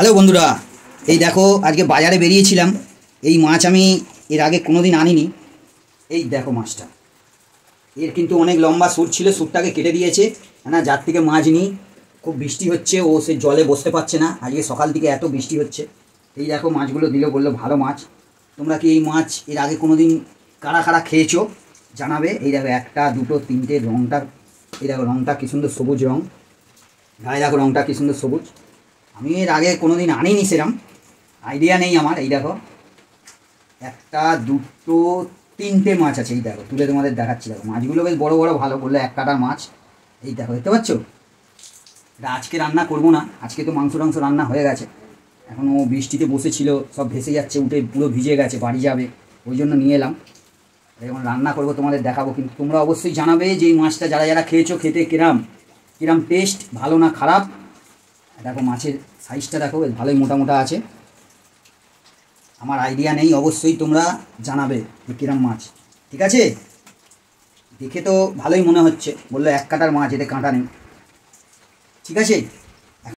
Hello বন্ধুরা, এই দেখো আজকে বাজারে বেরিয়েছিলাম। এই মাছ আমি এর আগে কোনো দিন আনিনি। এই দেখো মাছটা, এর কিন্তু অনেক লম্বা সুর ছিল, সুরটাকে কেটে দিয়েছে না। যার থেকে মাছ নিই, খুব বৃষ্টি হচ্ছে, ও সে জলে বসতে পারছে না। আজকে সকাল থেকে এত বৃষ্টি হচ্ছে। এই দেখো মাছগুলো দিল, বললো ভালো মাছ। তোমরা কি এই মাছ এর আগে কোনো দিন কারা কারা খেয়েছো জানাবে। এই দেখো একটা দুটো তিনটে, রঙটা এই দেখো, রঙটা কী সুন্দর সবুজ রঙ। গায়ে দেখো রঙটা কী সুন্দর সবুজ। আমি এর আগে কোনো দিন আনিনি, সেরকম আইডিয়া নেই আমার। এই দেখো একটা দুটো তিনটে মাছ আছে। এই দেখো তুলে তোমাদের দেখাচ্ছি। দেখো মাছগুলো বেশ বড় বড়, ভালো বললো এক কাটার মাছ। এই দেখো দেখতে পাচ্ছ। এটা আজকে রান্না করবো না, আজকে তো মাংস টাংস রান্না হয়ে গেছে। এখনও বৃষ্টিতে বসেছিল, সব ভেসে যাচ্ছে, উঠে পুরো ভিজে গেছে, বাড়ি যাবে, ওই জন্য নিয়ে এলাম। এখন রান্না করবো, তোমাদের দেখাবো। কিন্তু তোমরা অবশ্যই জানাবে যে এই মাছটা যারা যারা খেয়েছো, খেতে কিরাম কিরাম টেস্ট, ভালো না খারাপ। দেখো মাছের সাইজটা দেখো, বেশ ভালোই মোটা মোটা আছে। আমার আইডিয়া নেই, অবশ্যই তোমরা জানাবে যে কিরম মাছ। ঠিক আছে, দেখে তো ভালোই মনে হচ্ছে। বললো এক কাটার মাছ, এতে কাঁটা নেই। ঠিক আছে।